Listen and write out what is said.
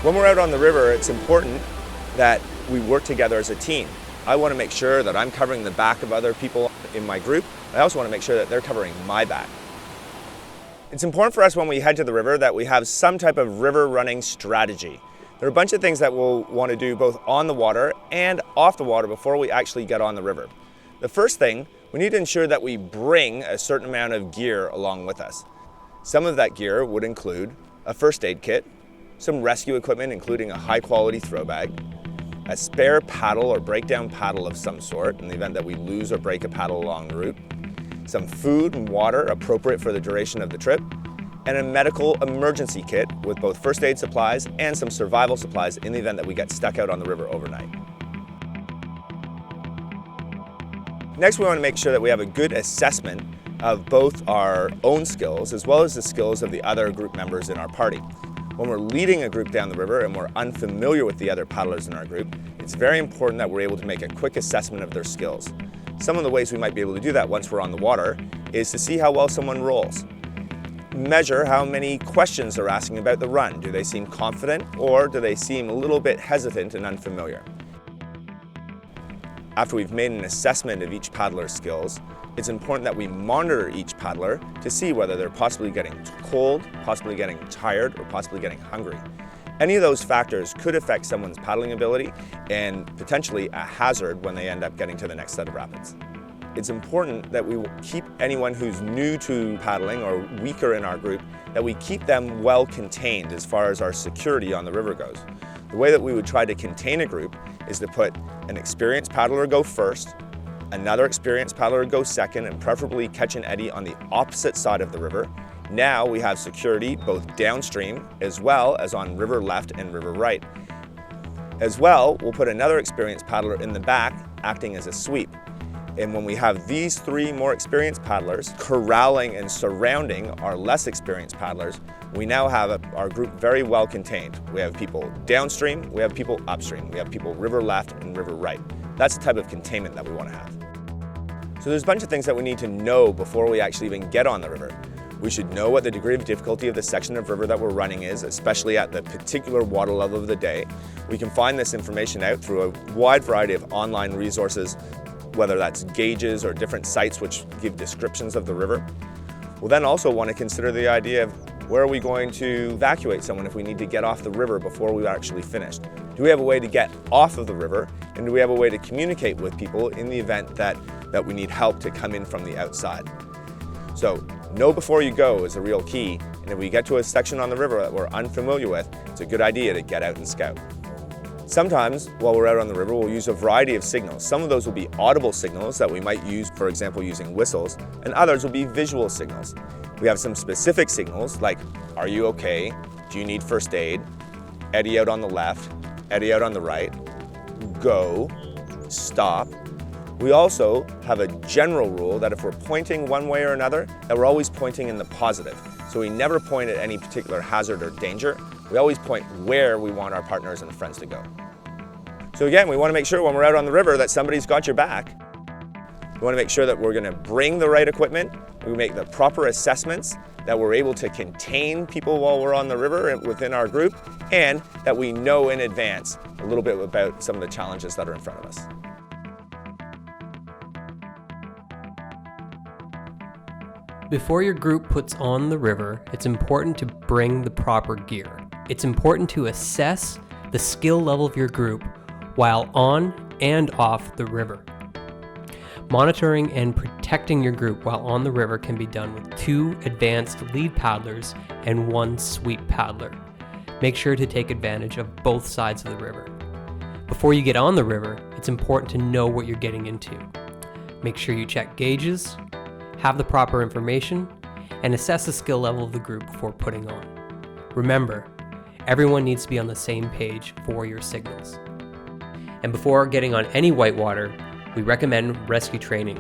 When we're out on the river, it's important that we work together as a team. I want to make sure that I'm covering the back of other people in my group. I also want to make sure that they're covering my back. It's important for us when we head to the river that we have some type of river running strategy. There are a bunch of things that we'll want to do both on the water and off the water before we actually get on the river. The first thing, we need to ensure that we bring a certain amount of gear along with us. Some of that gear would include a first aid kit, some rescue equipment including a high quality throw bag, a spare paddle or breakdown paddle of some sort in the event that we lose or break a paddle along the route, some food and water appropriate for the duration of the trip, and a medical emergency kit with both first aid supplies and some survival supplies in the event that we get stuck out on the river overnight. Next, we want to make sure that we have a good assessment of both our own skills as well as the skills of the other group members in our party. When we're leading a group down the river and we're unfamiliar with the other paddlers in our group, it's very important that we're able to make a quick assessment of their skills. Some of the ways we might be able to do that once we're on the water is to see how well someone rolls. Measure how many questions they're asking about the run. Do they seem confident or do they seem a little bit hesitant and unfamiliar? After we've made an assessment of each paddler's skills, it's important that we monitor each paddler to see whether they're possibly getting cold, possibly getting tired, or possibly getting hungry. Any of those factors could affect someone's paddling ability and potentially a hazard when they end up getting to the next set of rapids. It's important that we keep anyone who's new to paddling or weaker in our group, that we keep them well contained as far as our security on the river goes. The way that we would try to contain a group is to put an experienced paddler go first, another experienced paddler go second, and preferably catch an eddy on the opposite side of the river. Now we have security both downstream as well as on river left and river right. As well, we'll put another experienced paddler in the back acting as a sweep. And when we have these three more experienced paddlers corralling and surrounding our less experienced paddlers, we now have our group very well contained. We have people downstream, we have people upstream, we have people river left and river right. That's the type of containment that we want to have. So there's a bunch of things that we need to know before we actually even get on the river. We should know what the degree of difficulty of the section of river that we're running is, especially at the particular water level of the day. We can find this information out through a wide variety of online resources, whether that's gauges or different sites which give descriptions of the river. We'll then also want to consider the idea of where are we going to evacuate someone if we need to get off the river before we've actually finished. Do we have a way to get off of the river, and do we have a way to communicate with people in the event that we need help to come in from the outside? So know before you go is a real key, and if we get to a section on the river that we're unfamiliar with, it's a good idea to get out and scout. Sometimes while we're out on the river, we'll use a variety of signals. Some of those will be audible signals that we might use, for example, using whistles, and others will be visual signals. We have some specific signals like, are you okay? Do you need first aid? Eddy out on the left, eddy out on the right, go, stop. We also have a general rule that if we're pointing one way or another, that we're always pointing in the positive. So we never point at any particular hazard or danger. We always point where we want our partners and friends to go. So again, we want to make sure when we're out on the river that somebody's got your back. We want to make sure that we're going to bring the right equipment, we make the proper assessments, that we're able to contain people while we're on the river within our group, and that we know in advance a little bit about some of the challenges that are in front of us. Before your group puts on the river, it's important to bring the proper gear. It's important to assess the skill level of your group while on and off the river. Monitoring and protecting your group while on the river can be done with 2 advanced lead paddlers and 1 sweep paddler. Make sure to take advantage of both sides of the river. Before you get on the river, it's important to know what you're getting into. Make sure you check gauges, have the proper information, and assess the skill level of the group before putting on. Remember, everyone needs to be on the same page for your signals. And before getting on any whitewater, we recommend rescue training.